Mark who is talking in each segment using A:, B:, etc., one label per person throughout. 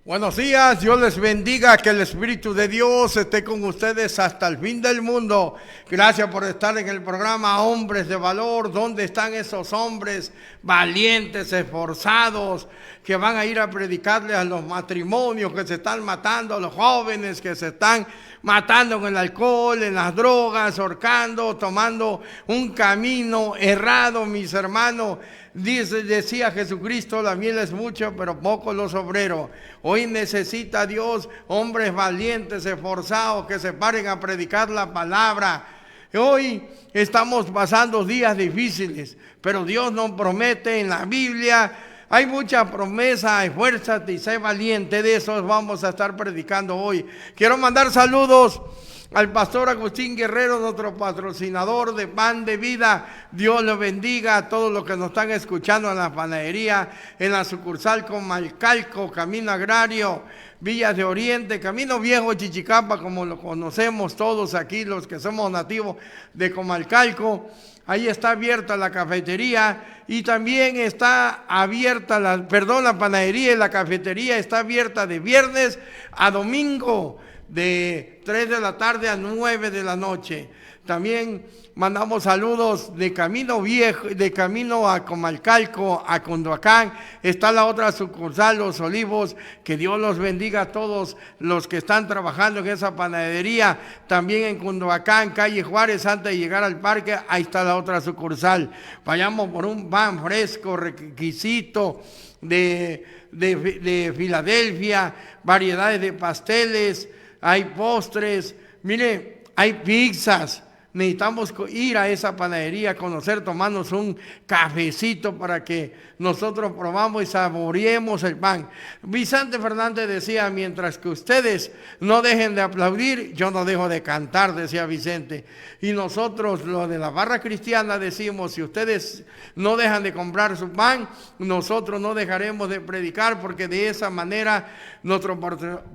A: Buenos días, Dios les bendiga, que el Espíritu de Dios esté con ustedes hasta el fin del mundo. Gracias por estar en el programa Hombres de Valor. ¿Dónde están esos hombres valientes, esforzados, que van a ir a predicarles a los matrimonios que se están matando, a los jóvenes que se están matando en el alcohol, en las drogas, ahorcando, tomando un camino errado, mis hermanos? Decía Jesucristo, la miel es mucho, pero pocos los obreros. Hoy necesita Dios hombres valientes, esforzados, que se paren a predicar la palabra. Hoy estamos pasando días difíciles, pero Dios nos promete en la Biblia. Hay mucha promesa, esfuérzate y sé valiente. De eso vamos a estar predicando hoy. Quiero mandar saludos al pastor Agustín Guerrero, nuestro patrocinador de Pan de Vida. Dios lo bendiga a todos los que nos están escuchando en la panadería, en la sucursal Comalcalco, Camino Agrario, Villas de Oriente, Camino Viejo, Chichicapa, como lo conocemos todos aquí, los que somos nativos de Comalcalco. Ahí está abierta la cafetería y también está abierta la panadería y la cafetería está abierta de viernes a domingo, de 3 de la tarde a 9 de la noche. También mandamos saludos de Camino Viejo, de camino a Comalcalco, a Cunduacán. Está la otra sucursal, Los Olivos. Que Dios los bendiga a todos los que están trabajando en esa panadería. También en Cunduacán, calle Juárez, antes de llegar al parque, ahí está la otra sucursal. Vayamos por un pan fresco, requisito de Filadelfia, variedades de pasteles, hay postres, mire, hay pizzas. Necesitamos ir a esa panadería, conocer, tomarnos un cafecito para que nosotros probamos y saboreemos el pan. Vicente Fernández decía, mientras que ustedes no dejen de aplaudir, yo no dejo de cantar, decía Vicente. Y nosotros, los de la barra cristiana, decimos, si ustedes no dejan de comprar su pan, nosotros no dejaremos de predicar, porque de esa manera nuestro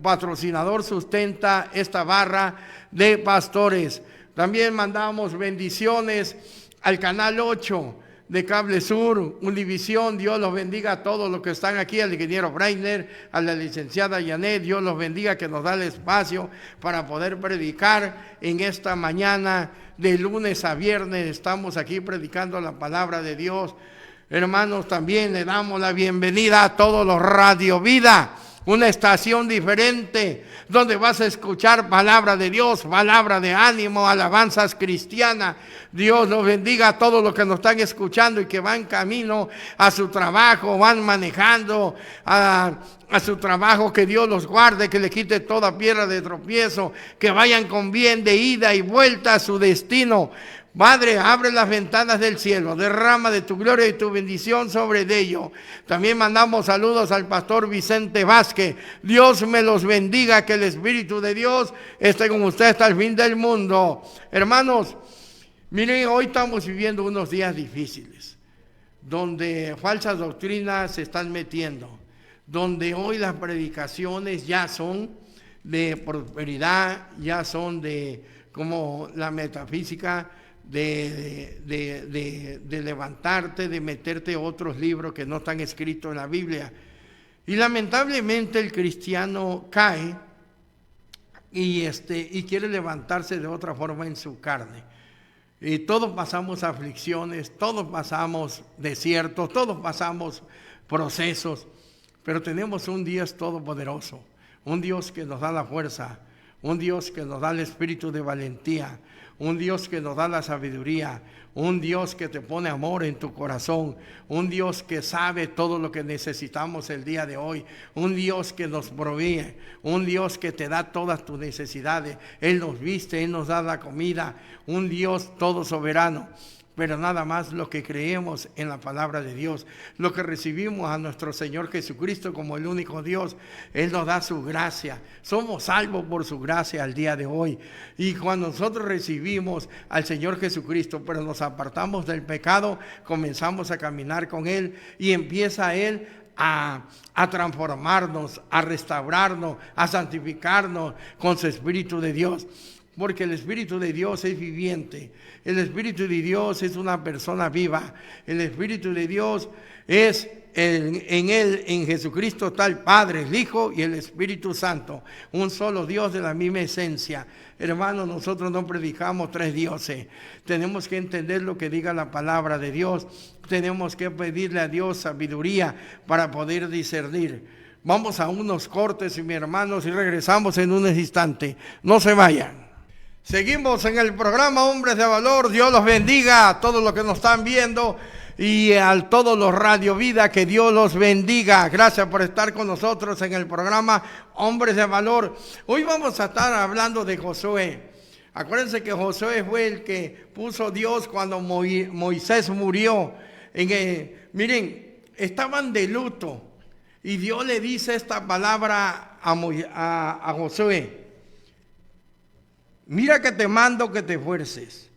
A: patrocinador sustenta esta barra de pastores. También mandamos bendiciones al Canal 8 de Cable Sur, Univisión. Dios los bendiga a todos los que están aquí, al ingeniero Breiner, a la licenciada Yanet. Dios los bendiga, que nos da el espacio para poder predicar en esta mañana de lunes a viernes. Estamos aquí predicando la palabra de Dios. Hermanos, también le damos la bienvenida a todos los Radio Vida, una estación diferente donde vas a escuchar palabra de Dios, palabra de ánimo, alabanzas cristianas. Dios los bendiga a todos los que nos están escuchando y que van camino a su trabajo, van manejando a su trabajo. Que Dios los guarde, que le quite toda piedra de tropiezo, que vayan con bien de ida y vuelta a su destino. Padre, abre las ventanas del cielo, derrama de tu gloria y tu bendición sobre ellos. También mandamos saludos al pastor Vicente Vázquez. Dios me los bendiga, que el Espíritu de Dios esté con usted hasta el fin del mundo. Hermanos, miren, hoy estamos viviendo unos días difíciles, donde falsas doctrinas se están metiendo, donde hoy las predicaciones ya son de prosperidad, ya son de como la metafísica, de levantarte, de meterte otros libros que no están escritos en la Biblia. Y lamentablemente el cristiano cae y quiere levantarse de otra forma en su carne. Y todos pasamos aflicciones, todos pasamos desiertos, todos pasamos procesos, pero tenemos un Dios todopoderoso, un Dios que nos da la fuerza, un Dios que nos da el espíritu de valentía, un Dios que nos da la sabiduría, un Dios que te pone amor en tu corazón, un Dios que sabe todo lo que necesitamos el día de hoy, un Dios que nos provee, un Dios que te da todas tus necesidades. Él nos viste, Él nos da la comida, un Dios todo soberano. Pero nada más lo que creemos en la palabra de Dios, lo que recibimos a nuestro Señor Jesucristo como el único Dios, Él nos da su gracia. Somos salvos por su gracia al día de hoy. Y cuando nosotros recibimos al Señor Jesucristo, pero nos apartamos del pecado, comenzamos a caminar con Él y empieza Él a transformarnos, a restaurarnos, a santificarnos con su Espíritu de Dios. Porque el Espíritu de Dios es viviente. El Espíritu de Dios es una persona viva. El Espíritu de Dios es en Jesucristo está el Padre, el Hijo y el Espíritu Santo, un solo Dios de la misma esencia. Hermanos, nosotros no predicamos tres dioses. Tenemos que entender lo que diga la palabra de Dios. Tenemos que pedirle a Dios sabiduría para poder discernir. Vamos a unos cortes, mis hermanos, y regresamos en un instante. No se vayan. Seguimos en el programa Hombres de Valor. Dios los bendiga a todos los que nos están viendo y a todos los Radio Vida, que Dios los bendiga. Gracias por estar con nosotros en el programa Hombres de Valor. Hoy vamos a estar hablando de Josué. Acuérdense que Josué fue el que puso Dios cuando Moisés murió. Miren, estaban de luto y Dios le dice esta palabra a Josué. Mira que te mando que te esfuerces,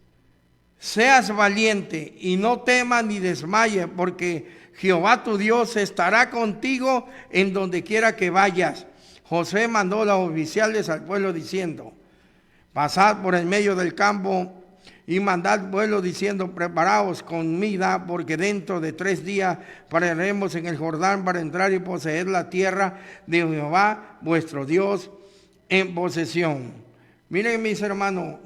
A: seas valiente y no temas ni desmayes, porque Jehová tu Dios estará contigo en donde quiera que vayas. Josué mandó a los oficiales al pueblo diciendo, pasad por el medio del campo y mandad al pueblo diciendo, preparaos comida, porque dentro de 3 días pararemos en el Jordán para entrar y poseer la tierra de Jehová vuestro Dios en posesión. Miren, mis hermanos,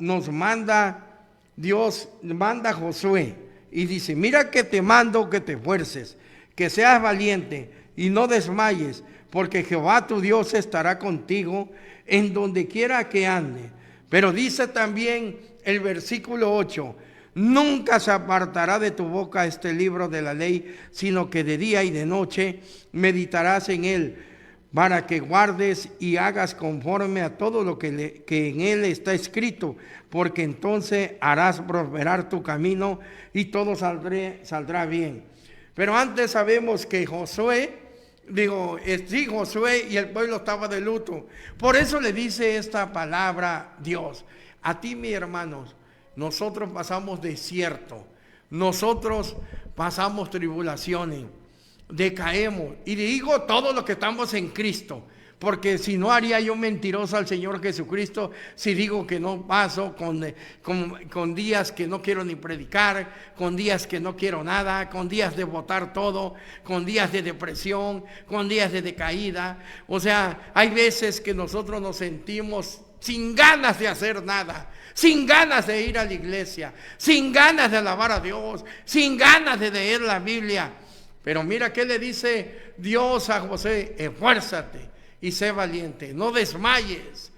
A: Dios manda a Josué y dice, mira que te mando que te esfuerces, que seas valiente y no desmayes, porque Jehová tu Dios estará contigo en donde quiera que ande. Pero dice también el versículo 8, nunca se apartará de tu boca este libro de la ley, sino que de día y de noche meditarás en él, para que guardes y hagas conforme a todo lo que en él está escrito, porque entonces harás prosperar tu camino y todo saldrá bien. Pero antes sabemos que Josué y el pueblo estaba de luto. Por eso le dice esta palabra Dios. A ti, mis hermanos, nosotros pasamos desierto, nosotros pasamos tribulaciones, decaemos, y digo todo lo que estamos en Cristo, porque si no haría yo mentiroso al Señor Jesucristo si digo que no paso con días que no quiero ni predicar, con días que no quiero nada, con días de botar todo, con días de depresión, con días de decaída. O sea, hay veces que nosotros nos sentimos sin ganas de hacer nada, sin ganas de ir a la iglesia, sin ganas de alabar a Dios, sin ganas de leer la Biblia. Pero mira qué le dice Dios a José, esfuérzate y sé valiente, no desmayes,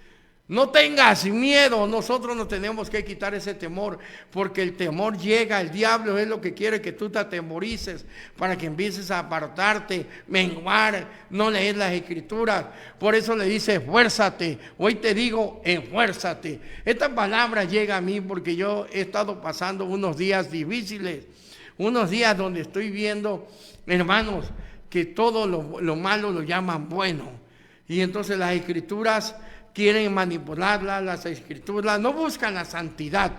A: no tengas miedo. Nosotros nos tenemos que quitar ese temor, porque el temor llega, el diablo es lo que quiere que tú te atemorices, para que empieces a apartarte, menguar, no leer las escrituras. Por eso le dice, esfuérzate. Hoy te digo, esfuérzate. Esta palabra llega a mí porque yo he estado pasando unos días difíciles, unos días donde estoy viendo, hermanos, que todo lo malo lo llaman bueno. Y entonces las escrituras quieren manipularlas, las escrituras no buscan la santidad,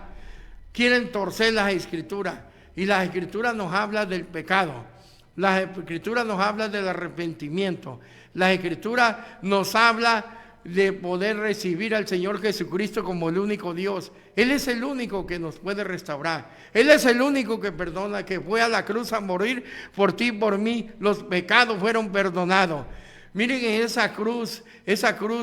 A: quieren torcer las escrituras. Y las escrituras nos hablan del pecado, las escrituras nos hablan del arrepentimiento, las escrituras nos hablan de poder recibir al Señor Jesucristo como el único Dios. Él es el único que nos puede restaurar. Él es el único que perdona, que fue a la cruz a morir por ti y por mí. Los pecados fueron perdonados. Miren, esa cruz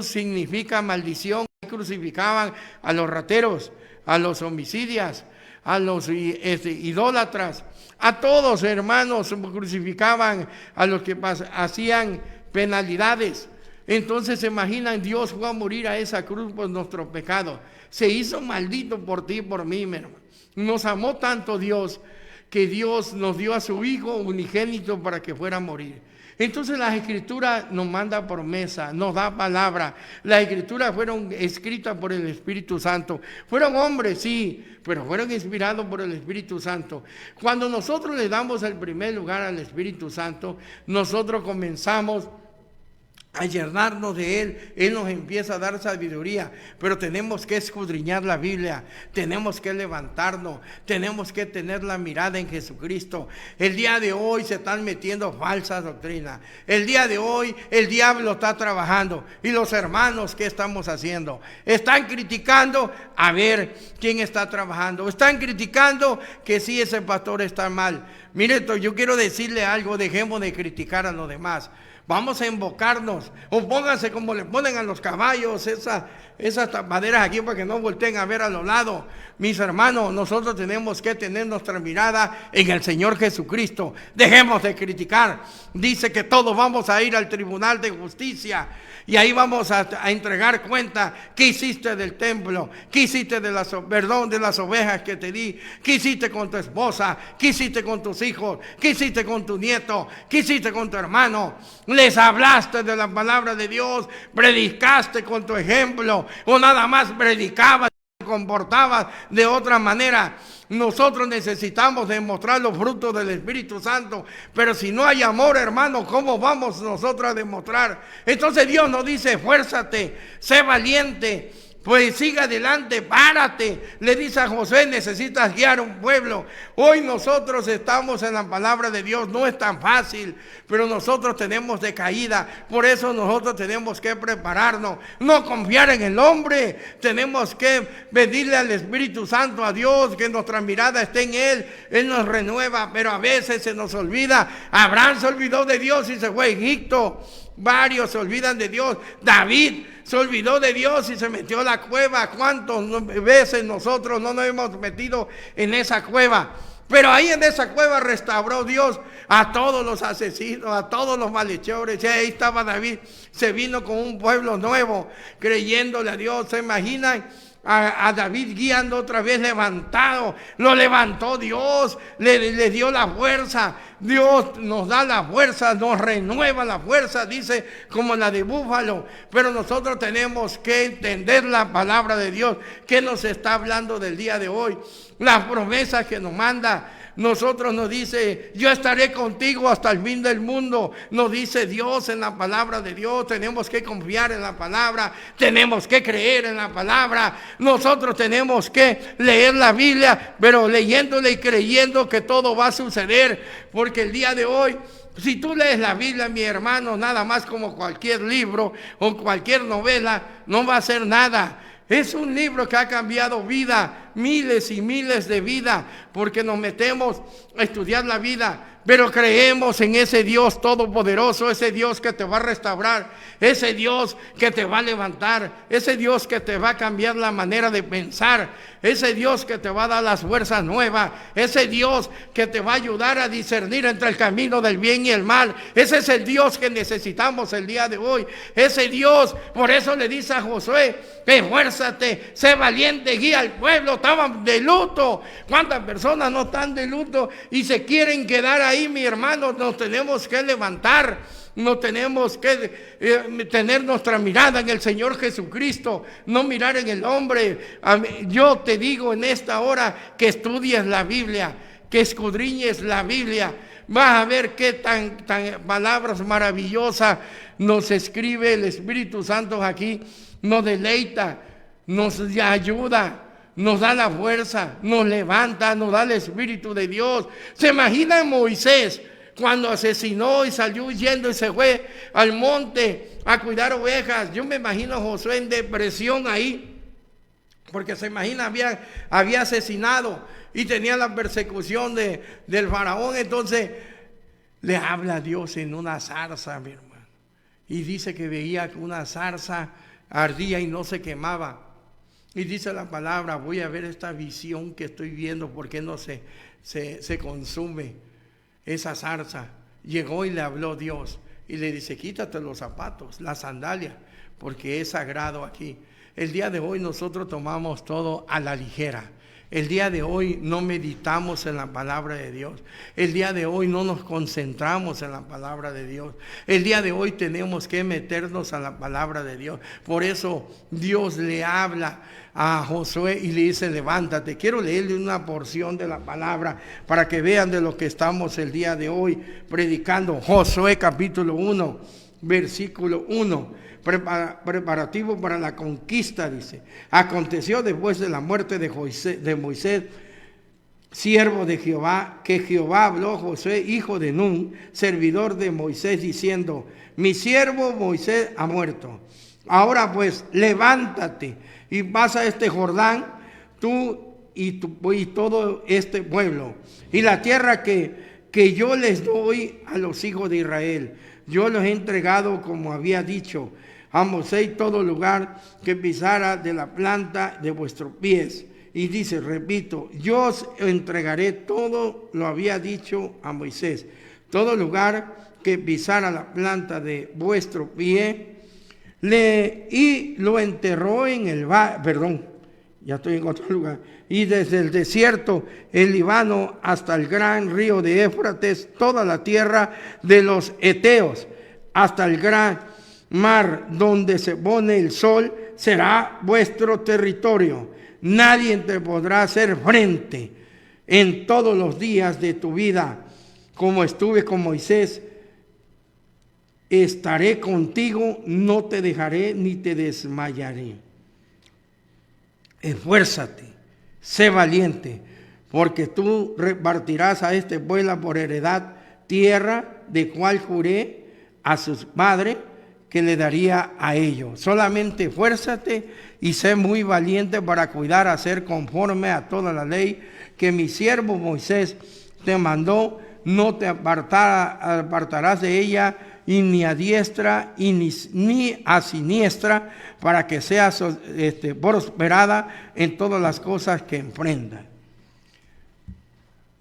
A: significa maldición. Crucificaban a los rateros, a los homicidas, a los idólatras, a todos, hermanos, crucificaban a los que hacían penalidades. Entonces se imaginan, Dios fue a morir a esa cruz por nuestro pecado. Se hizo maldito por ti y por mí, mi hermano. Nos amó tanto Dios, que Dios nos dio a su Hijo unigénito para que fuera a morir. Entonces las escrituras nos manda promesa, nos da palabra. Las escrituras fueron escritas por el Espíritu Santo. Fueron hombres, sí, pero fueron inspirados por el Espíritu Santo. Cuando nosotros le damos el primer lugar al Espíritu Santo, nosotros comenzamos a llenarnos de Él. Él nos empieza a dar sabiduría, pero tenemos que escudriñar la Biblia, tenemos que levantarnos, tenemos que tener la mirada en Jesucristo. El día de hoy se están metiendo falsas doctrinas, el día de hoy el diablo está trabajando, y los hermanos, ¿qué estamos haciendo? Están criticando a ver quién está trabajando, están criticando que sí, ese pastor está mal. Mire, yo quiero decirle algo, dejemos de criticar a los demás. Vamos a invocarnos, o pónganse como le ponen a los caballos esas tapaderas aquí para que no volteen a ver a los lados. Mis hermanos, nosotros tenemos que tener nuestra mirada en el Señor Jesucristo. Dejemos de criticar. Dice que todos vamos a ir al tribunal de justicia y ahí vamos a entregar cuenta. ¿Qué hiciste del templo? ¿Qué hiciste de las ovejas que te di? ¿Qué hiciste con tu esposa? ¿Qué hiciste con tus hijos? ¿Qué hiciste con tu nieto? ¿Qué hiciste con tu hermano? ¿Les hablaste de la palabra de Dios? ¿Predicaste con tu ejemplo? ¿O nada más predicabas y te comportabas de otra manera? Nosotros necesitamos demostrar los frutos del Espíritu Santo, pero si no hay amor, hermano, ¿cómo vamos nosotros a demostrar? Entonces Dios nos dice, esfuérzate, sé valiente, pues siga adelante, párate. Le dice a Josué, necesitas guiar un pueblo. Hoy nosotros estamos en la palabra de Dios, no es tan fácil, pero nosotros tenemos decaída. Por eso nosotros tenemos que prepararnos, no confiar en el hombre. Tenemos que pedirle al Espíritu Santo, a Dios, que nuestra mirada esté en Él. Él nos renueva, pero a veces se nos olvida. Abraham se olvidó de Dios y se fue a Egipto. Varios se olvidan de Dios. David se olvidó de Dios y se metió a la cueva. ¿Cuántas veces nosotros no nos hemos metido en esa cueva? Pero ahí en esa cueva restauró Dios a todos los asesinos, a todos los malhechores. Y ahí estaba David, se vino con un pueblo nuevo, creyéndole a Dios. ¿Se imaginan? A David guiando otra vez levantado, lo levantó Dios, le dio la fuerza. Dios nos da la fuerza, nos renueva la fuerza, dice, como la de búfalo. Pero nosotros tenemos que entender la palabra de Dios, que nos está hablando del día de hoy, las promesas que nos manda. Nosotros nos dice, yo estaré contigo hasta el fin del mundo. Nos dice Dios en la palabra de Dios. Tenemos que confiar en la palabra. Tenemos que creer en la palabra. Nosotros tenemos que leer la Biblia, pero leyéndola y creyendo que todo va a suceder. Porque el día de hoy, si tú lees la Biblia, mi hermano, nada más como cualquier libro o cualquier novela, no va a ser nada. Es un libro que ha cambiado vida, miles y miles de vidas, porque nos metemos a estudiar la vida, pero creemos en ese Dios todopoderoso, ese Dios que te va a restaurar, ese Dios que te va a levantar, ese Dios que te va a cambiar la manera de pensar, ese Dios que te va a dar las fuerzas nuevas, ese Dios que te va a ayudar a discernir entre el camino del bien y el mal. Ese es el Dios que necesitamos el día de hoy. Ese Dios, por eso le dice a Josué, esfuérzate, sé valiente, guía al pueblo. Estaban de luto. ¿Cuántas personas no están de luto y se quieren quedar ahí, mi hermano? Nos tenemos que levantar. No tenemos que tener nuestra mirada en el Señor Jesucristo, no mirar en el hombre. Yo te digo en esta hora que estudies la Biblia, que escudriñes la Biblia. Vas a ver qué tan palabras maravillosas nos escribe el Espíritu Santo aquí. Nos deleita, nos ayuda, nos da la fuerza, nos levanta, nos da el Espíritu de Dios. ¿Se imagina Moisés cuando asesinó y salió huyendo y se fue al monte a cuidar ovejas? Yo me imagino a Josué en depresión ahí, porque se imagina, había asesinado y tenía la persecución del faraón. Entonces le habla a Dios en una zarza, mi hermano, y dice que veía que una zarza ardía y no se quemaba. Y dice la palabra, voy a ver esta visión que estoy viendo, porque no se consume esa zarza. Llegó y le habló Dios y le dice, quítate los zapatos, las sandalias, porque es sagrado aquí. El día de hoy nosotros tomamos todo a la ligera. El día de hoy no meditamos en la palabra de Dios. El día de hoy no nos concentramos en la palabra de Dios. El día de hoy tenemos que meternos a la palabra de Dios. Por eso Dios le habla a Josué y le dice, levántate. Quiero leerle una porción de la palabra para que vean de lo que estamos el día de hoy predicando. Josué capítulo 1, versículo 1. Preparativo para la conquista, dice. Aconteció después de la muerte de Moisés, siervo de Jehová, que Jehová habló a Josué, hijo de Nun, servidor de Moisés, diciendo, mi siervo Moisés ha muerto. Ahora pues, levántate y pasa este Jordán, tú y todo este pueblo, y la tierra que que yo les doy a los hijos de Israel. Yo los he entregado, como había dicho, a Moisés todo lugar que pisara de la planta de vuestros pies. Y dice, repito, yo os entregaré todo, lo había dicho a Moisés, todo lugar que pisara la planta de vuestro pie. Y lo enterró en el ya estoy en otro lugar. Y desde el desierto, el Líbano, hasta el gran río de Éufrates, toda la tierra de los Eteos, hasta el gran mar donde se pone el sol, será vuestro territorio. Nadie te podrá hacer frente en todos los días de tu vida. Como estuve con Moisés, estaré contigo, no te dejaré ni te desmayaré. Esfuérzate, sé valiente, porque tú repartirás a este pueblo por heredad tierra de cual juré a sus padres que le daría a ellos. Solamente esfuérzate y sé muy valiente para cuidar, hacer conforme a toda la ley que mi siervo Moisés te mandó. No te apartarás de ella, y ni a diestra y ni a siniestra, para que seas prosperada en todas las cosas que emprendas.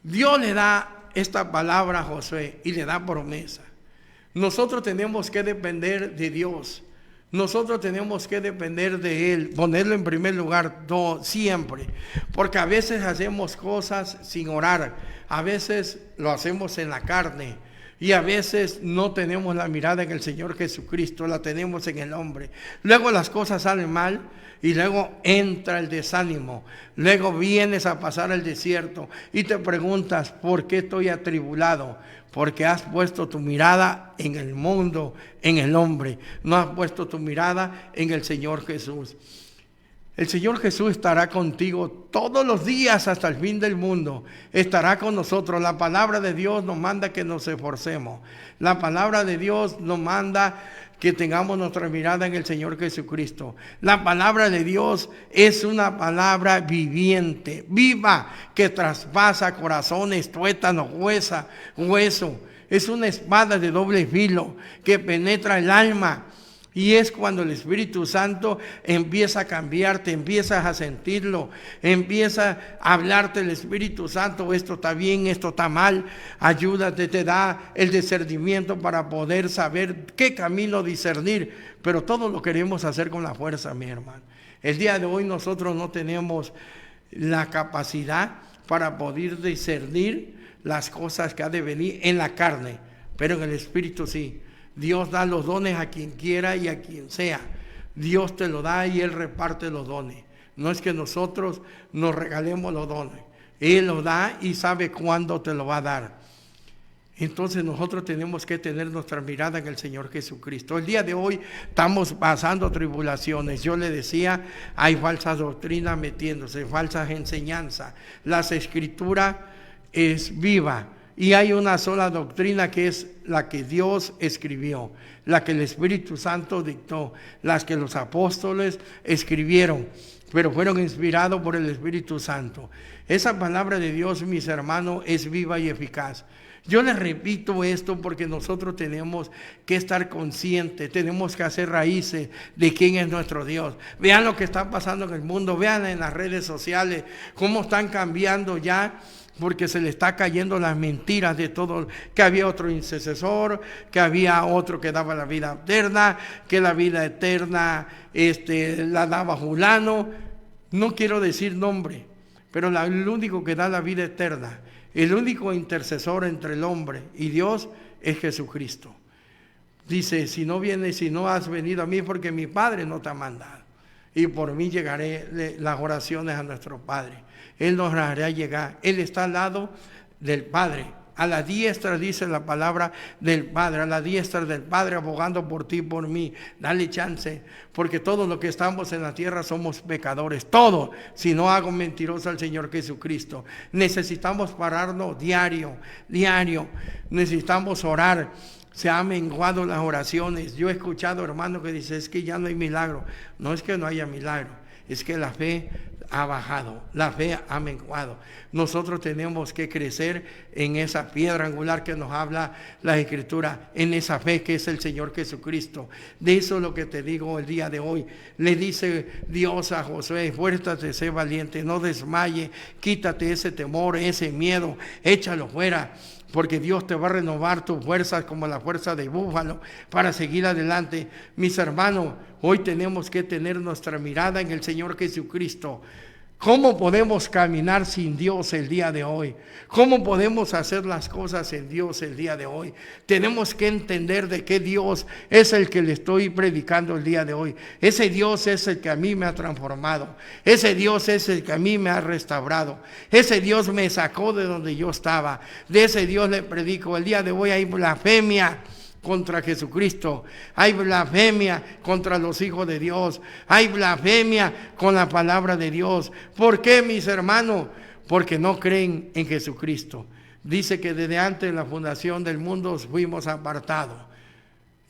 A: Dios le da esta palabra a Josué y le da promesa. Nosotros tenemos que depender de Dios. Nosotros tenemos que depender de Él, ponerlo en primer lugar siempre, porque a veces hacemos cosas sin orar, a veces lo hacemos en la carne, y a veces no tenemos la mirada en el Señor Jesucristo, la tenemos en el hombre. Luego las cosas salen mal y luego entra el desánimo. Luego vienes a pasar el desierto y te preguntas, ¿por qué estoy atribulado? Porque has puesto tu mirada en el mundo, en el hombre. No has puesto tu mirada en el Señor Jesús. El Señor Jesús estará contigo todos los días hasta el fin del mundo. Estará con nosotros. La palabra de Dios nos manda que nos esforcemos. La palabra de Dios nos manda que tengamos nuestra mirada en el Señor Jesucristo. La palabra de Dios es una palabra viviente, viva, que traspasa corazones, tuétanos, hueso. Es una espada de doble filo que penetra el alma. Y es cuando el Espíritu Santo empieza a cambiarte, empiezas a sentirlo, empieza a hablarte el Espíritu Santo, esto está bien, esto está mal, ayúdate, te da el discernimiento para poder saber qué camino discernir, pero todo lo queremos hacer con la fuerza, mi hermano. El día de hoy nosotros no tenemos la capacidad para poder discernir las cosas que ha de venir en la carne, pero en el Espíritu sí. Dios da los dones a quien quiera y a quien sea. Dios te lo da y Él reparte los dones. No es que nosotros nos regalemos los dones. Él lo da y sabe cuándo te lo va a dar. Entonces nosotros tenemos que tener nuestra mirada en el Señor Jesucristo. El día de hoy estamos pasando tribulaciones. Yo le decía, hay falsas doctrinas metiéndose, falsas enseñanzas. Las Escrituras es viva. Y hay una sola doctrina que es la que Dios escribió, la que el Espíritu Santo dictó, las que los apóstoles escribieron, pero fueron inspirados por el Espíritu Santo. Esa palabra de Dios, mis hermanos, es viva y eficaz. Yo les repito esto porque nosotros tenemos que estar conscientes, tenemos que hacer raíces de quién es nuestro Dios. Vean lo que está pasando en el mundo, vean en las redes sociales cómo están cambiando ya, porque se le está cayendo las mentiras de todo, que había otro intercesor, que había otro que daba la vida eterna, que la vida eterna la daba fulano. No quiero decir nombre, pero el único que da la vida eterna, el único intercesor entre el hombre y Dios es Jesucristo. Dice, si no has venido a mí, porque mi Padre no te ha mandado, y por mí llegaré las oraciones a nuestro Padre. Él nos hará llegar. Él está al lado del Padre. A la diestra, dice la palabra del Padre, a la diestra del Padre, abogando por ti y por mí. Dale chance, porque todos los que estamos en la tierra somos pecadores. Todos, si no hago mentiroso al Señor Jesucristo. Necesitamos pararnos diario. Necesitamos orar. Se han menguado las oraciones. Yo he escuchado hermanos que dicen, es que ya no hay milagro. No es que no haya milagro, es que la fe ha bajado, la fe ha menguado. Nosotros tenemos que crecer en esa piedra angular que nos habla la Escritura, en esa fe que es el Señor Jesucristo. De eso es lo que te digo el día de hoy. Le dice Dios a Josué: esfuérzate, sé valiente, no desmaye, quítate ese temor, ese miedo, échalo fuera, porque Dios te va a renovar tus fuerzas como la fuerza de búfalo para seguir adelante. Mis hermanos, hoy tenemos que tener nuestra mirada en el Señor Jesucristo. ¿Cómo podemos caminar sin Dios el día de hoy? ¿Cómo podemos hacer las cosas en Dios el día de hoy? Tenemos que entender de qué Dios es el que le estoy predicando el día de hoy. Ese Dios es el que a mí me ha transformado. Ese Dios es el que a mí me ha restaurado. Ese Dios me sacó de donde yo estaba. De ese Dios le predico. El día de hoy hay blasfemia contra Jesucristo, hay blasfemia contra los hijos de Dios, hay blasfemia con la palabra de Dios. ¿Por qué, mis hermanos? Porque no creen en Jesucristo. Dice que desde antes de la fundación del mundo fuimos apartados,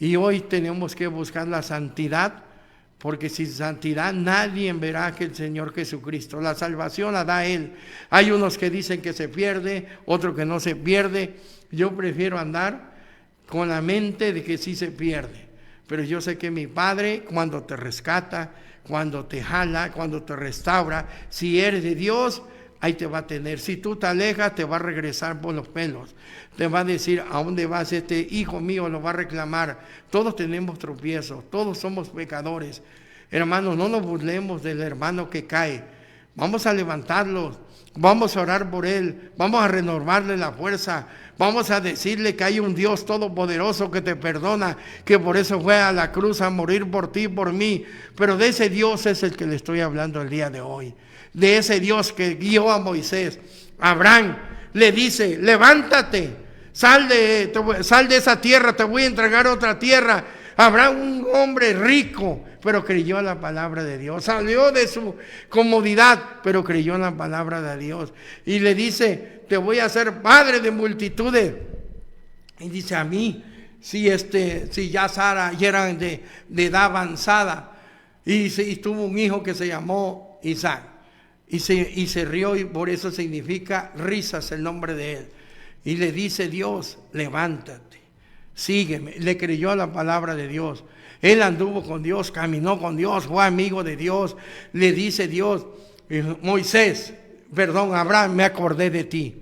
A: y hoy tenemos que buscar la santidad, porque sin santidad nadie verá que el Señor Jesucristo. La salvación la da Él. Hay unos que dicen que se pierde, otros que no se pierde. Yo prefiero andar con la mente de que sí se pierde, pero yo sé que mi Padre, cuando te rescata, cuando te jala, cuando te restaura, si eres de Dios, ahí te va a tener. Si tú te alejas, te va a regresar por los pelos, te va a decir: ¿a dónde vas? Este hijo mío lo va a reclamar. Todos tenemos tropiezos, todos somos pecadores. Hermanos, no nos burlemos del hermano que cae. Vamos a levantarlo, vamos a orar por él, vamos a renovarle la fuerza, vamos a decirle que hay un Dios todopoderoso que te perdona, que por eso fue a la cruz a morir por ti y por mí. Pero de ese Dios es el que le estoy hablando el día de hoy. De ese Dios que guió a Moisés. Abraham le dice: levántate, sal de esa tierra, te voy a entregar otra tierra. Abraham, un hombre rico, pero creyó en la palabra de Dios. Salió de su comodidad, pero creyó en la palabra de Dios. Y le dice: te voy a hacer padre de multitudes. Y dice: a mí, si ya Sara ya era de edad avanzada, y tuvo un hijo que se llamó Isaac. Y se rió, y por eso significa risas el nombre de él. Y le dice Dios: levántate, sígueme. Le creyó a la palabra de Dios. Él anduvo con Dios, caminó con Dios, fue amigo de Dios. Le dice Dios: Abraham, me acordé de ti.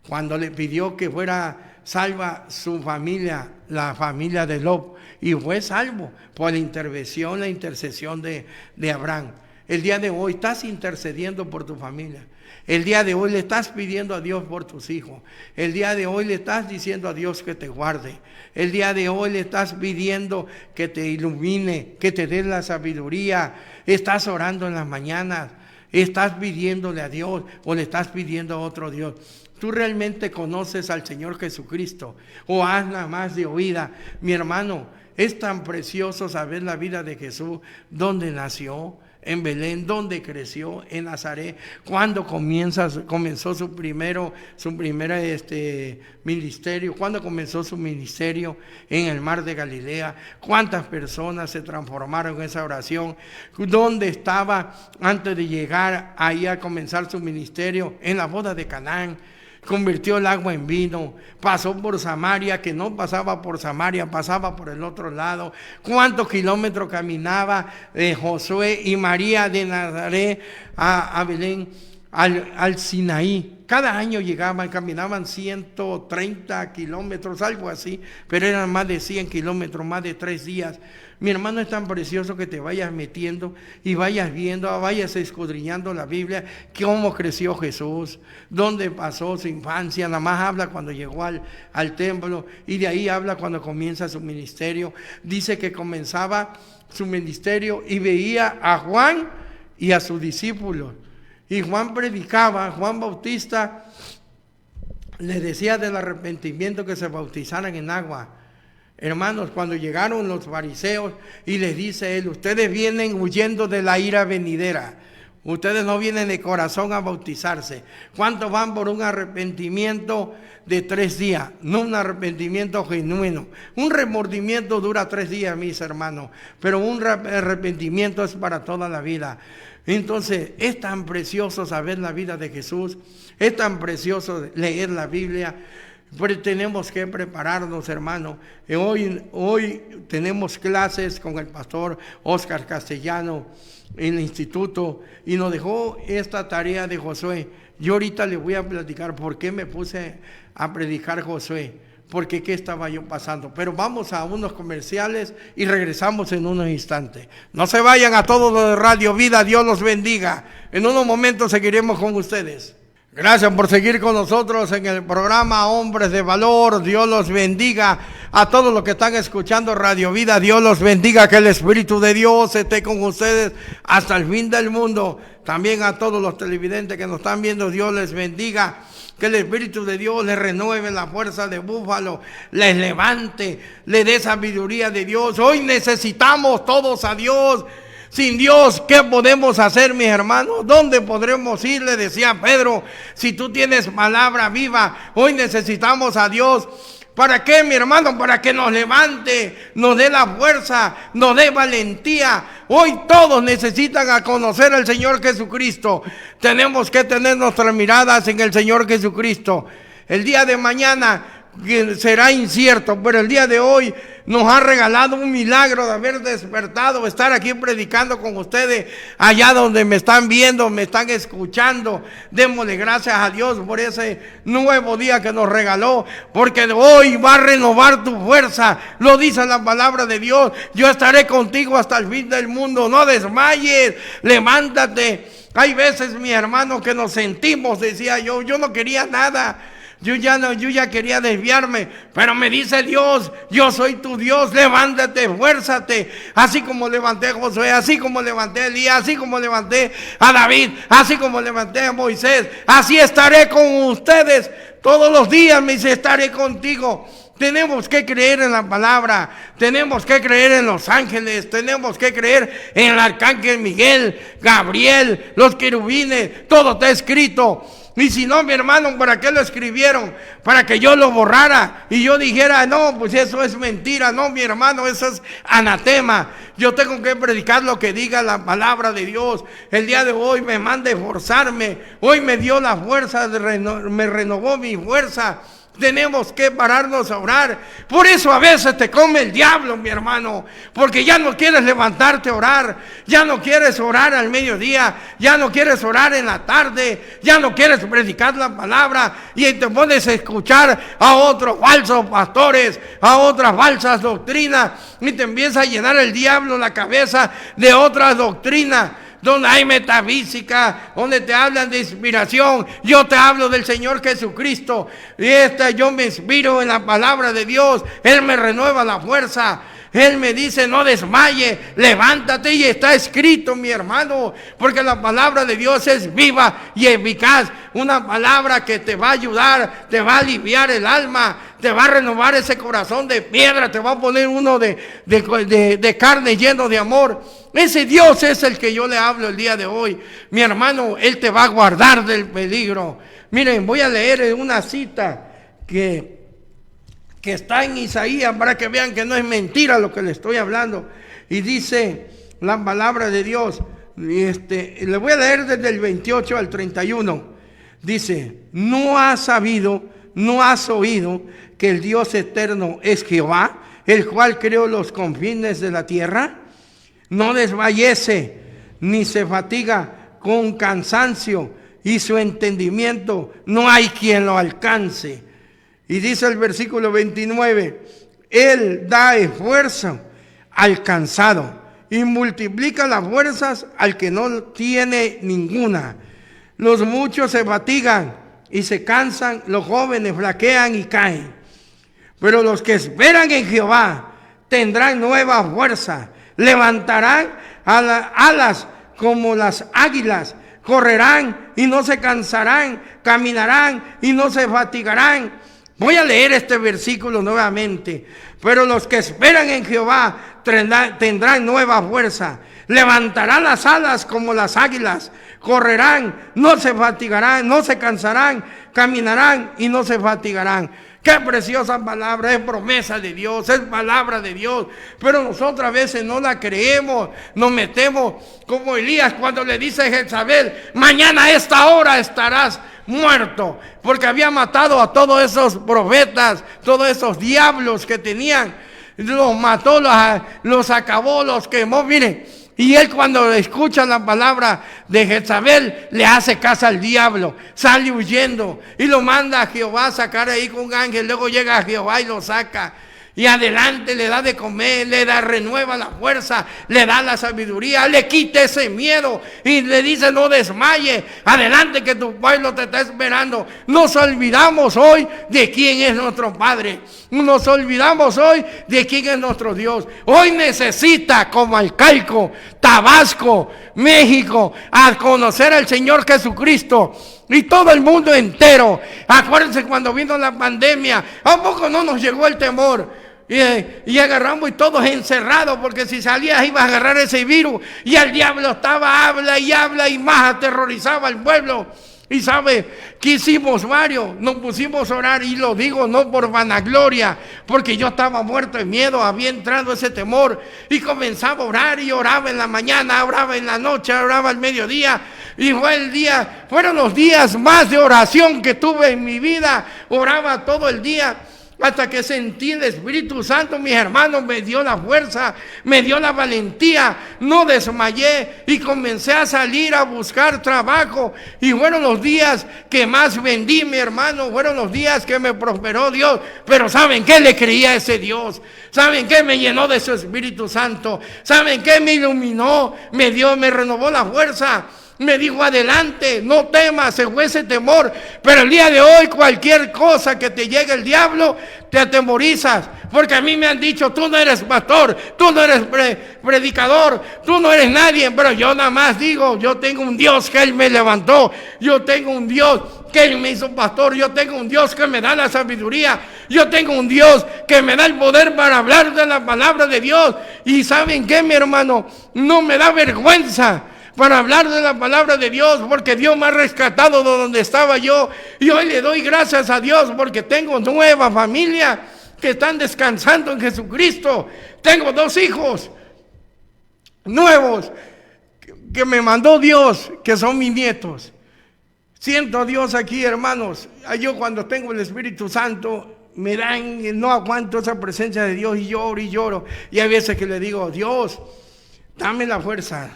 A: Cuando le pidió que fuera salva su familia, la familia de Lot, y fue salvo por la intercesión de Abraham. El día de hoy estás intercediendo por tu familia. El día de hoy le estás pidiendo a Dios por tus hijos. El día de hoy le estás diciendo a Dios que te guarde. El día de hoy le estás pidiendo que te ilumine, que te dé la sabiduría. Estás orando en las mañanas. Estás pidiéndole a Dios o le estás pidiendo a otro Dios. ¿Tú realmente conoces al Señor Jesucristo o has nada más de oída? Mi hermano, es tan precioso saber la vida de Jesús, dónde nació, en Belén, donde creció, en Nazaret, cuando comenzó su primer ministerio, cuando comenzó su ministerio en el mar de Galilea, cuántas personas se transformaron en esa oración, dónde estaba antes de llegar ahí a comenzar su ministerio, en la boda de Canaán. Convirtió el agua en vino, pasó por Samaria, que no pasaba por Samaria, pasaba por el otro lado. ¿Cuántos kilómetros caminaba Josué y María de Nazaret a Belén, al Sinaí? Cada año caminaban 130 kilómetros, algo así, pero eran más de 100 kilómetros, más de 3 días. Mi hermano, es tan precioso que te vayas metiendo y vayas viendo, vayas escudriñando la Biblia, cómo creció Jesús, dónde pasó su infancia. Nada más habla cuando llegó al templo, y de ahí habla cuando comienza su ministerio. Dice que comenzaba su ministerio y veía a Juan y a sus discípulos. Y Juan predicaba, Juan Bautista le decía del arrepentimiento, que se bautizaran en agua. Hermanos, cuando llegaron los fariseos y les dice él: ustedes vienen huyendo de la ira venidera. Ustedes no vienen de corazón a bautizarse. ¿Cuántos van por un arrepentimiento de 3 días? No un arrepentimiento genuino. Un remordimiento dura 3 días, mis hermanos, pero un arrepentimiento es para toda la vida. Entonces, es tan precioso saber la vida de Jesús, es tan precioso leer la Biblia, pero tenemos que prepararnos, hermano. Hoy tenemos clases con el pastor Oscar Castellano en el instituto y nos dejó esta tarea de Josué. Yo ahorita le voy a platicar por qué me puse a predicar Josué, porque qué estaba yo pasando. Pero vamos a unos comerciales y regresamos en unos instantes. No se vayan a todos los de Radio Vida, Dios los bendiga. En unos momentos seguiremos con ustedes. Gracias por seguir con nosotros en el programa Hombres de Valor. Dios los bendiga. A todos los que están escuchando Radio Vida, Dios los bendiga. Que el Espíritu de Dios esté con ustedes hasta el fin del mundo. También a todos los televidentes que nos están viendo, Dios les bendiga. Que el Espíritu de Dios les renueve la fuerza de búfalo, les levante, le dé sabiduría de Dios. Hoy necesitamos todos a Dios. Sin Dios, ¿qué podemos hacer, mis hermanos? ¿Dónde podremos ir? Le decía Pedro, si tú tienes palabra viva, hoy necesitamos a Dios. ¿Para qué, mi hermano? Para que nos levante, nos dé la fuerza, nos dé valentía. Hoy todos necesitan a conocer al Señor Jesucristo. Tenemos que tener nuestras miradas en el Señor Jesucristo. El día de mañana será incierto, pero el día de hoy nos ha regalado un milagro de haber despertado, estar aquí predicando con ustedes, allá donde me están viendo, me están escuchando. Démosle gracias a Dios por ese nuevo día que nos regaló, porque hoy va a renovar tu fuerza. Lo dice la palabra de Dios: yo estaré contigo hasta el fin del mundo. No desmayes, levántate. Hay veces, mi hermano, que nos sentimos, decía yo no quería nada. Yo ya quería desviarme, pero me dice Dios: yo soy tu Dios, levántate, esfuérzate. Así como levanté a Josué, así como levanté a Elías, así como levanté a David, así como levanté a Moisés, así estaré con ustedes todos los días. Me dice: estaré contigo. Tenemos que creer en la palabra, tenemos que creer en los ángeles, tenemos que creer en el arcángel Miguel, Gabriel, los querubines. Todo está escrito. Y si no, mi hermano, ¿para qué lo escribieron? Para que yo lo borrara y yo dijera: no, pues eso es mentira. No, mi hermano, eso es anatema. Yo tengo que predicar lo que diga la palabra de Dios. El día de hoy me manda a esforzarme. Hoy me dio la fuerza, me renovó mi fuerza. Tenemos que pararnos a orar. Por eso a veces te come el diablo, mi hermano, porque ya no quieres levantarte a orar, ya no quieres orar al mediodía, ya no quieres orar en la tarde, ya no quieres predicar la palabra y te pones a escuchar a otros falsos pastores, a otras falsas doctrinas, y te empieza a llenar el diablo la cabeza de otras doctrinas, donde hay metafísica, donde te hablan de inspiración. Yo te hablo del Señor Jesucristo, y yo me inspiro en la palabra de Dios. Él me renueva la fuerza. Él me dice: no desmaye, levántate, y está escrito, mi hermano, porque la palabra de Dios es viva y eficaz. Una palabra que te va a ayudar, te va a aliviar el alma, te va a renovar ese corazón de piedra, te va a poner uno de carne lleno de amor. Ese Dios es el que yo le hablo el día de hoy, mi hermano. Él te va a guardar del peligro. Miren, voy a leer una cita que está en Isaías, para que vean que no es mentira lo que le estoy hablando. Y dice la palabra de Dios, le voy a leer desde el 28 al 31. Dice: ¿no has sabido, no has oído que el Dios eterno es Jehová, el cual creó los confines de la tierra? No desfallece ni se fatiga con cansancio, y su entendimiento no hay quien lo alcance. Y dice el versículo 29, Él da esfuerzo al cansado y multiplica las fuerzas al que no tiene ninguna. Los muchos se fatigan y se cansan, los jóvenes flaquean y caen. Pero los que esperan en Jehová tendrán nueva fuerza, levantarán alas como las águilas, correrán y no se cansarán, caminarán y no se fatigarán. Voy a leer este versículo nuevamente. Pero los que esperan en Jehová tendrán nueva fuerza, levantarán las alas como las águilas, correrán, no se fatigarán, no se cansarán, caminarán y no se fatigarán. Qué preciosa palabra, es promesa de Dios, es palabra de Dios, pero nosotros a veces no la creemos, nos metemos como Elías cuando le dice a Jezabel, mañana a esta hora estarás muerto, porque había matado a todos esos profetas, todos esos diablos que tenían, los mató, los acabó, los quemó, miren. Y él cuando escucha la palabra de Jezabel, le hace caso al diablo, sale huyendo y lo manda a Jehová a sacar ahí con un ángel. Luego llega a Jehová y lo saca. Y adelante le da de comer, renueva la fuerza, le da la sabiduría, le quita ese miedo y le dice no desmaye, adelante que tu pueblo te está esperando. Nos olvidamos hoy de quién es nuestro Padre, nos olvidamos hoy de quién es nuestro Dios. Hoy necesita como Alcalco, Tabasco, México, a conocer al Señor Jesucristo. Y todo el mundo entero. Acuérdense cuando vino la pandemia, ¿a poco no nos llegó el temor? Y agarramos y todos encerrados, porque si salías ibas a agarrar ese virus. Y el diablo estaba, habla y más aterrorizaba al pueblo. Y sabe, ¿qué hicimos varios? Nos pusimos a orar, y lo digo no por vanagloria, porque yo estaba muerto de miedo, había entrado ese temor, y comenzaba a orar, y oraba en la mañana, oraba en la noche, oraba al mediodía, y fueron los días más de oración que tuve en mi vida, oraba todo el día, hasta que sentí el Espíritu Santo, mis hermanos, me dio la fuerza, me dio la valentía, no desmayé y comencé a salir a buscar trabajo. Y fueron los días que más vendí, mi hermano, fueron los días que me prosperó Dios. Pero ¿saben qué? Le creía a ese Dios. ¿Saben qué? Me llenó de su Espíritu Santo. ¿Saben qué? Me iluminó, me renovó la fuerza. Me dijo adelante, no temas, se fue ese temor. Pero el día de hoy cualquier cosa que te llegue el diablo, te atemorizas. Porque a mí me han dicho, tú no eres pastor, tú no eres predicador, tú no eres nadie. Pero yo nada más digo, yo tengo un Dios que Él me levantó. Yo tengo un Dios que Él me hizo pastor. Yo tengo un Dios que me da la sabiduría. Yo tengo un Dios que me da el poder para hablar de la palabra de Dios. Y ¿saben qué, mi hermano? No me da vergüenza para hablar de la palabra de Dios, porque Dios me ha rescatado de donde estaba yo, y hoy le doy gracias a Dios porque tengo nueva familia que están descansando en Jesucristo. Tengo 2 hijos nuevos que me mandó Dios, que son mis nietos. Siento a Dios aquí, hermanos. Yo cuando tengo el Espíritu Santo no aguanto esa presencia de Dios, y lloro, y hay veces que le digo, Dios, dame la fuerza,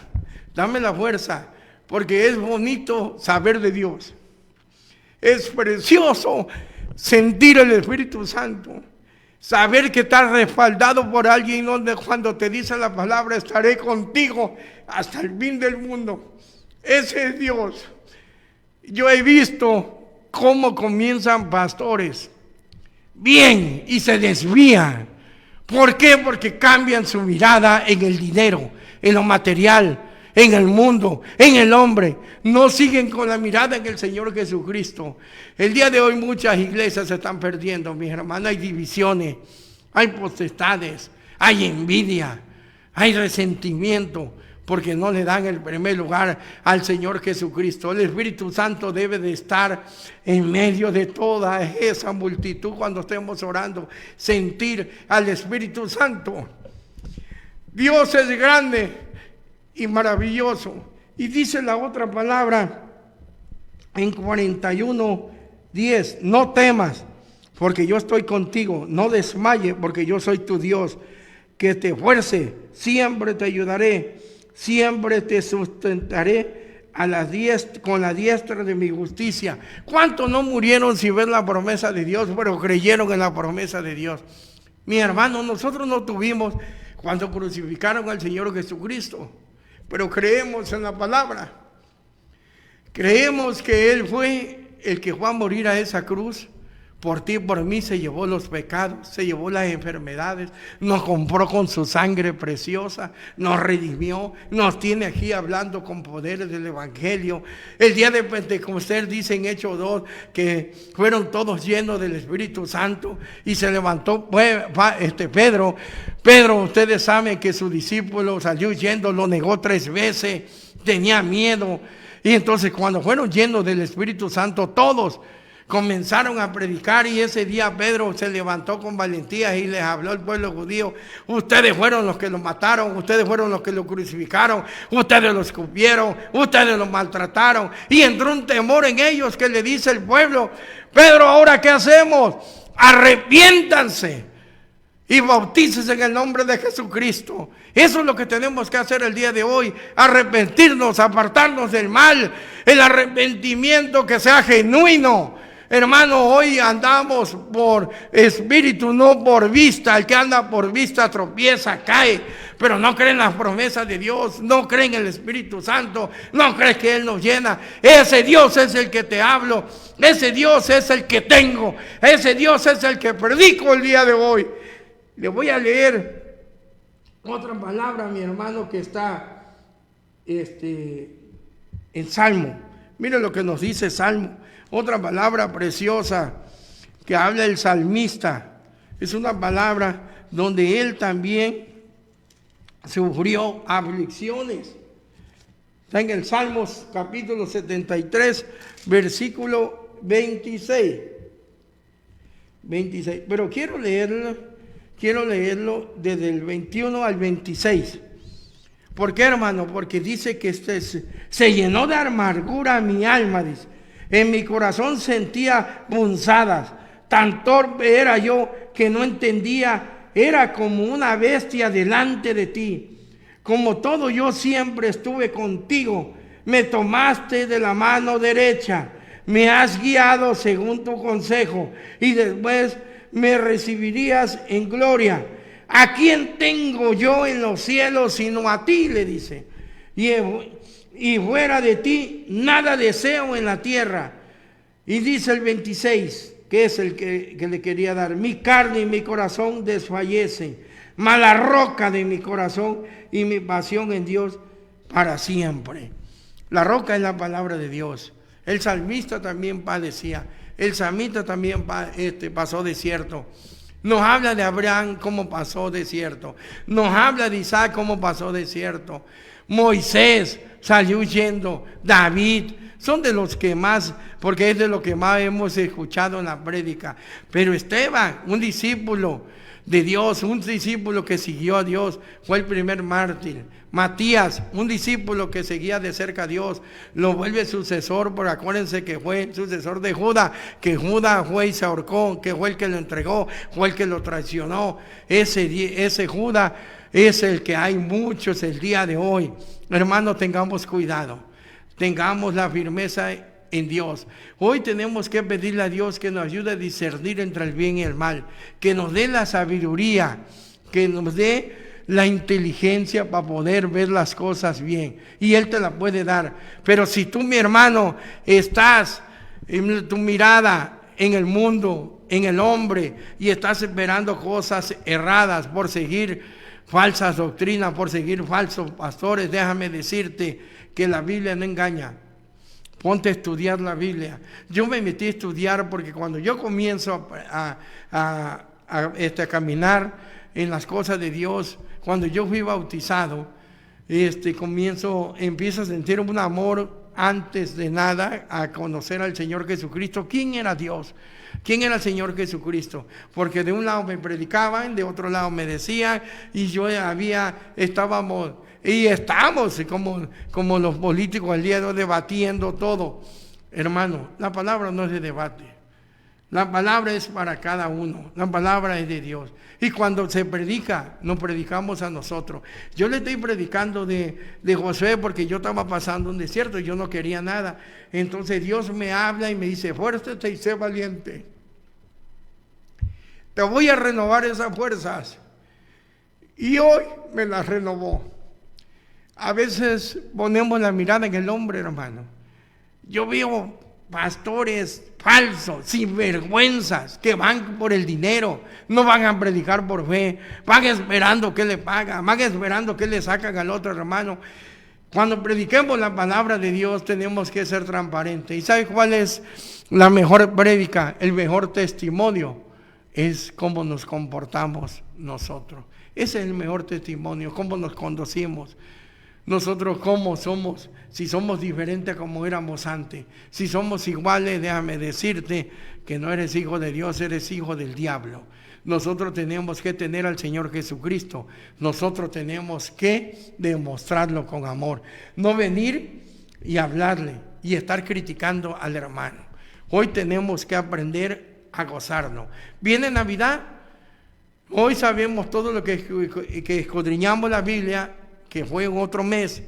A: porque es bonito saber de Dios. Es precioso sentir el Espíritu Santo, saber que estás respaldado por alguien, donde cuando te dice la palabra, estaré contigo hasta el fin del mundo. Ese es Dios. Yo he visto cómo comienzan pastores bien y se desvían. ¿Por qué? Porque cambian su mirada en el dinero, en lo material, en el mundo, en el hombre. No siguen con la mirada en el Señor Jesucristo. El día de hoy muchas iglesias se están perdiendo, mis hermanos. Hay divisiones, hay potestades, hay envidia, hay resentimiento, porque no le dan el primer lugar al Señor Jesucristo. El Espíritu Santo debe de estar en medio de toda esa multitud cuando estemos orando, sentir al Espíritu Santo. Dios es grande y maravilloso. Y dice la otra palabra en 41:10, no temas, porque yo estoy contigo, no desmayes, porque yo soy tu Dios, que te esfuerce, siempre te ayudaré, siempre te sustentaré con la diestra de mi justicia. ¿Cuántos no murieron sin ver la promesa de Dios, pero creyeron en la promesa de Dios? Mi hermano, nosotros no tuvimos cuando crucificaron al Señor Jesucristo, pero creemos en la palabra. Creemos que Él fue el que fue a morir a esa cruz Por ti y por mí se llevó los pecados, se llevó las enfermedades, nos compró con su sangre preciosa, nos redimió, nos tiene aquí hablando con poderes del Evangelio. El día de Pentecostés dice en Hechos 2 que fueron todos llenos del Espíritu Santo y se levantó Pedro. Pedro, ustedes saben que su discípulo salió huyendo, lo negó 3 veces, tenía miedo. Y entonces cuando fueron llenos del Espíritu Santo todos, comenzaron a predicar, y ese día Pedro se levantó con valentía y les habló al pueblo judío: ustedes fueron los que lo mataron, ustedes fueron los que lo crucificaron, ustedes lo escupieron, ustedes lo maltrataron. Y entró un temor en ellos que le dice el pueblo: Pedro, ¿ahora qué hacemos? Arrepiéntanse y bautícense en el nombre de Jesucristo. Eso es lo que tenemos que hacer el día de hoy: arrepentirnos, apartarnos del mal, el arrepentimiento que sea genuino. Hermano, hoy andamos por espíritu, no por vista. El que anda por vista tropieza, cae, pero no cree en las promesas de Dios, no cree en el Espíritu Santo, no cree que Él nos llena. Ese Dios es el que te hablo, ese Dios es el que tengo, ese Dios es el que predico el día de hoy. Le voy a leer otra palabra, mi hermano, que está en Salmo. Mire lo que nos dice Salmo. Otra palabra preciosa que habla el salmista. Es una palabra donde él también sufrió aflicciones. Está en el Salmos capítulo 73, versículo 26. Pero quiero leerlo desde el 21 al 26. ¿Por qué, hermano? Porque dice que se llenó de amargura mi alma, dice. En mi corazón sentía punzadas. Tan torpe era yo que no entendía. Era como una bestia delante de ti. Como todo yo siempre estuve contigo. Me tomaste de la mano derecha. Me has guiado según tu consejo. Y después me recibirías en gloria. ¿A quién tengo yo en los cielos sino a ti?, le dice. Y fuera de ti nada deseo en la tierra. Y dice el 26, que es el que le quería dar: mi carne y mi corazón desfallecen, mas la roca de mi corazón y mi pasión en Dios para siempre. La roca es la palabra de Dios. El salmista también padecía, el salmista también pasó desierto. Nos habla de Abraham cómo pasó desierto, nos habla de Isaac cómo pasó desierto. Moisés salió huyendo, David, son de los que más, porque es de lo que más hemos escuchado en la prédica. Pero Esteban, un discípulo de Dios, un discípulo que siguió a Dios, fue el primer mártir. Matías, un discípulo que seguía de cerca a Dios, lo vuelve sucesor, porque acuérdense que fue el sucesor de Judas, que Judas fue y se ahorcó, que fue el que lo entregó, fue el que lo traicionó. Ese Judas es el que hay muchos el día de hoy. Hermanos, tengamos cuidado, tengamos la firmeza en Dios. Hoy tenemos que pedirle a Dios que nos ayude a discernir entre el bien y el mal, que nos dé la sabiduría, que nos dé la inteligencia para poder ver las cosas bien, y Él te la puede dar. Pero si tú, mi hermano, estás en tu mirada en el mundo, en el hombre, y estás esperando cosas erradas por seguir falsas doctrinas, por seguir falsos pastores, déjame decirte que la Biblia no engaña. Ponte a estudiar la Biblia. Yo me metí a estudiar porque cuando yo comienzo a caminar en las cosas de Dios, cuando yo fui bautizado, empiezo a sentir un amor antes de nada a conocer al Señor Jesucristo. ¿Quién era Dios? ¿Quién era el Señor Jesucristo? Porque de un lado me predicaban, de otro lado me decían, y estamos como los políticos el día de hoy debatiendo todo. Hermano, la palabra no es de debate. La palabra es para cada uno, la palabra es de Dios. Y cuando se predica, nos predicamos a nosotros. Yo le estoy predicando de Josué porque yo estaba pasando un desierto y yo no quería nada. Entonces Dios me habla y me dice: esfuérzate y sé valiente. Te voy a renovar esas fuerzas. Y hoy me las renovó. A veces ponemos la mirada en el hombre, hermano. Yo veo pastores falsos, sinvergüenzas, que van por el dinero, no van a predicar por fe, van esperando que le pagan, van esperando que le sacan al otro hermano. Cuando prediquemos la palabra de Dios tenemos que ser transparentes. ¿Y sabe cuál es la mejor prédica, el mejor testimonio? Es cómo nos comportamos nosotros. Ese es el mejor testimonio, cómo nos conducimos. Nosotros cómo somos, si somos diferentes a como éramos antes. Si somos iguales, déjame decirte que no eres hijo de Dios, eres hijo del diablo. Nosotros tenemos que tener al Señor Jesucristo. Nosotros tenemos que demostrarlo con amor. No venir y hablarle y estar criticando al hermano. Hoy tenemos que aprender a gozarnos. Viene Navidad. Hoy sabemos todo lo que escudriñamos la Biblia, que fue en otro mes,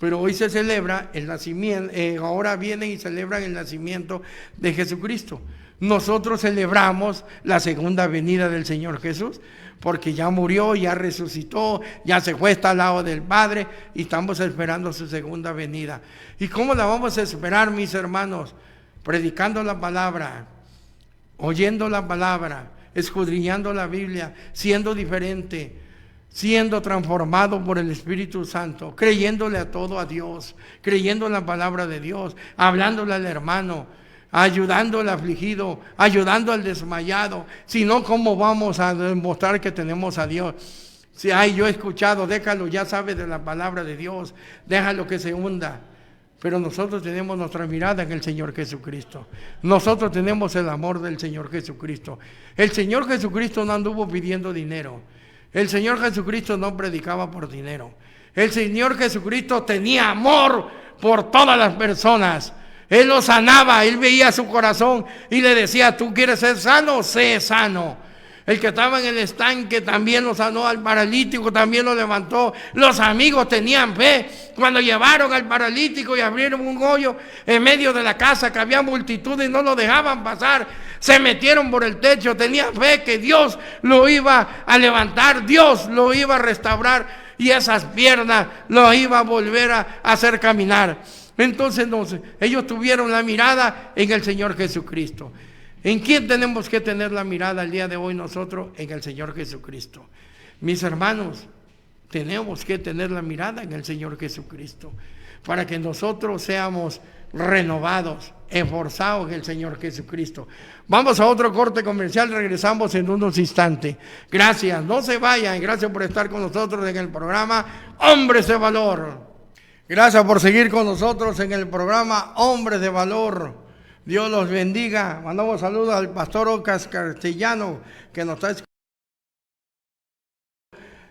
A: pero hoy se celebra el nacimiento, ahora vienen y celebran el nacimiento de Jesucristo. Nosotros celebramos la segunda venida del Señor Jesús, porque ya murió, ya resucitó, ya se fue, está al lado del Padre, y estamos esperando su segunda venida. ¿Y cómo la vamos a esperar, mis hermanos? Predicando la palabra, oyendo la palabra, escudriñando la Biblia, siendo diferente, siendo transformado por el Espíritu Santo, creyéndole a todo a Dios, creyendo en la palabra de Dios, hablándole al hermano, ayudando al afligido, ayudando al desmayado. Si no, ¿cómo vamos a demostrar que tenemos a Dios? Si yo he escuchado, déjalo, ya sabe de la palabra de Dios, déjalo que se hunda. Pero nosotros tenemos nuestra mirada en el Señor Jesucristo. Nosotros tenemos el amor del Señor Jesucristo. El Señor Jesucristo no anduvo pidiendo dinero. El Señor Jesucristo no predicaba por dinero. El Señor Jesucristo tenía amor por todas las personas. Él los sanaba, Él veía su corazón y le decía: ¿tú quieres ser sano? Sé sano. El que estaba en el estanque también lo sanó, al paralítico también lo levantó. Los amigos tenían fe. Cuando llevaron al paralítico y abrieron un hoyo en medio de la casa, que había multitudes y no lo dejaban pasar, se metieron por el techo. Tenían fe que Dios lo iba a levantar, Dios lo iba a restaurar y esas piernas lo iba a volver a hacer caminar. Entonces ellos tuvieron la mirada en el Señor Jesucristo. ¿En quién tenemos que tener la mirada el día de hoy nosotros? En el Señor Jesucristo. Mis hermanos, tenemos que tener la mirada en el Señor Jesucristo, para que nosotros seamos renovados, esforzados en el Señor Jesucristo. Vamos a otro corte comercial, regresamos en unos instantes. Gracias, no se vayan, gracias por estar con nosotros en el programa Hombres de Valor. Gracias por seguir con nosotros en el programa Hombres de Valor. Dios los bendiga. Mandamos saludos al pastor Ocas Castellano, que nos está escuchando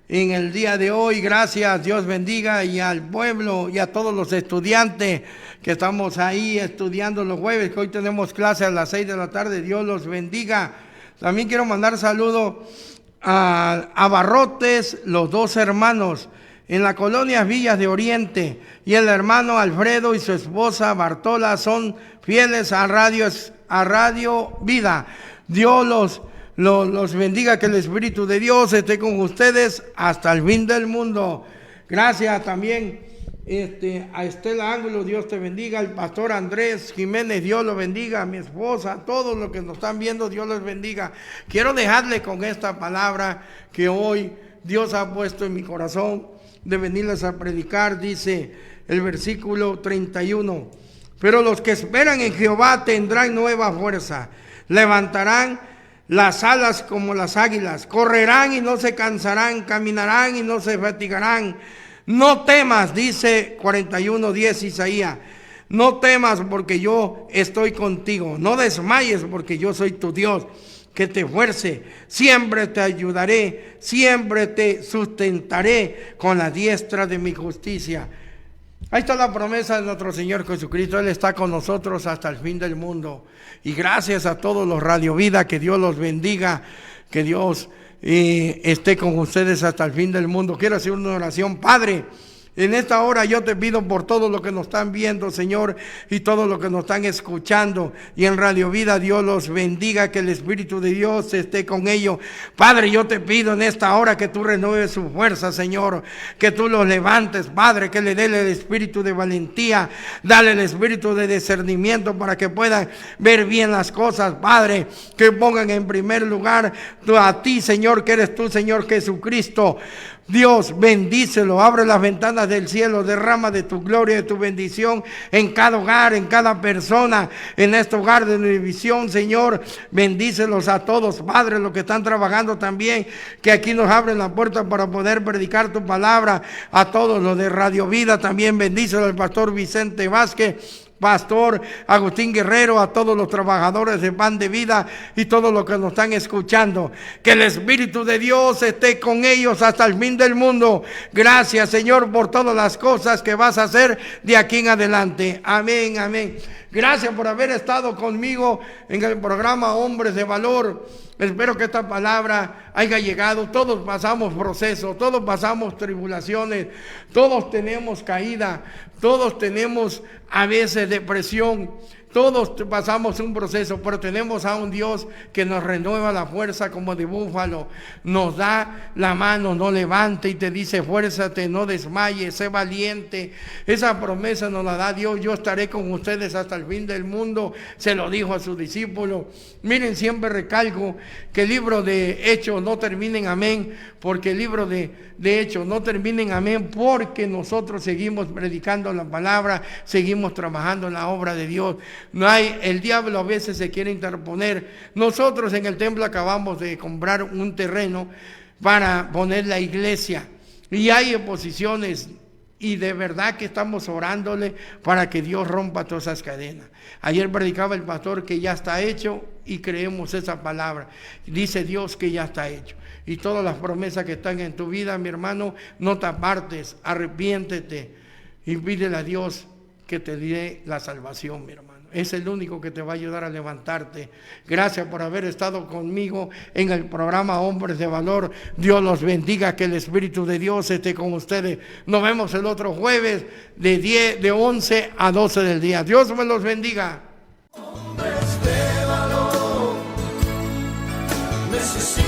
A: en el día de hoy. Gracias, Dios bendiga, y al pueblo y a todos los estudiantes que estamos ahí estudiando los jueves, que hoy tenemos clase a las 6 de la tarde. Dios los bendiga. También quiero mandar saludos a Barrotes, los dos hermanos, en la colonia Villas de Oriente, y el hermano Alfredo y su esposa Bartola son fieles a Radio Vida. Dios los bendiga, que el Espíritu de Dios esté con ustedes hasta el fin del mundo. Gracias también a Estela Ángulo, Dios te bendiga, al pastor Andrés Jiménez, Dios lo bendiga, a mi esposa, a todos los que nos están viendo, Dios los bendiga. Quiero dejarle con esta palabra que hoy Dios ha puesto en mi corazón de venirles a predicar. Dice el versículo 31: pero los que esperan en Jehová tendrán nueva fuerza, levantarán las alas como las águilas, correrán y no se cansarán, caminarán y no se fatigarán. No temas, dice 41:10 Isaías, no temas porque yo estoy contigo, no desmayes porque yo soy tu Dios, que te esfuerce, siempre te ayudaré, siempre te sustentaré con la diestra de mi justicia. Ahí está la promesa de nuestro Señor Jesucristo. Él está con nosotros hasta el fin del mundo. Y gracias a todos los Radio Vida, que Dios los bendiga, que Dios esté con ustedes hasta el fin del mundo. Quiero hacer una oración. Padre, En esta hora yo te pido por todo lo que nos están viendo, Señor, y todo lo que nos están escuchando. Y en Radio Vida, Dios los bendiga, que el Espíritu de Dios esté con ellos. Padre, yo te pido en esta hora que tú renueves su fuerza, Señor, que tú los levantes, Padre, que le dé el espíritu de valentía, dale el espíritu de discernimiento para que puedan ver bien las cosas, Padre, que pongan en primer lugar a ti, Señor, que eres tú, Señor Jesucristo. Dios, bendícelo, abre las ventanas del cielo, derrama de tu gloria, de tu bendición en cada hogar, en cada persona, en este hogar de Univisión, Señor. Bendícelos a todos, Padre, los que están trabajando también, que aquí nos abren la puerta para poder predicar tu palabra. A todos los de Radio Vida también, bendícelo al pastor Vicente Vázquez, Pastor Agustín Guerrero, a todos los trabajadores de Pan de Vida y todos los que nos están escuchando. Que el Espíritu de Dios esté con ellos hasta el fin del mundo. Gracias, Señor, por todas las cosas que vas a hacer de aquí en adelante. Amén, amén. Gracias por haber estado conmigo en el programa Hombres de Valor. Espero que esta palabra haya llegado. Todos pasamos procesos, todos pasamos tribulaciones, todos tenemos caída, todos tenemos a veces depresión, todos pasamos un proceso, pero tenemos a un Dios que nos renueva la fuerza como de búfalo, nos da la mano, nos levanta y te dice: fuérzate, no desmayes, sé valiente. Esa promesa nos la da Dios: yo estaré con ustedes hasta el fin del mundo, se lo dijo a sus discípulos. Miren, siempre recalco que el libro de Hechos no termina en amén, porque el libro de Hechos no termina en amén, porque nosotros seguimos predicando la palabra, seguimos trabajando en la obra de Dios. No hay, el diablo a veces se quiere interponer. Nosotros en el templo acabamos de comprar un terreno para poner la iglesia y hay oposiciones, y de verdad que estamos orándole para que Dios rompa todas esas cadenas. Ayer predicaba el pastor que ya está hecho y creemos esa palabra. Dice Dios que ya está hecho. Y todas las promesas que están en tu vida, mi hermano, no te apartes, arrepiéntete y pídele a Dios que te dé la salvación, mi hermano. Es el único que te va a ayudar a levantarte. Gracias por haber estado conmigo en el programa Hombres de Valor. Dios los bendiga, que el Espíritu de Dios esté con ustedes. Nos vemos el otro jueves de 11 a 12 del día. Dios me los bendiga.
B: Hombres de valor, necesito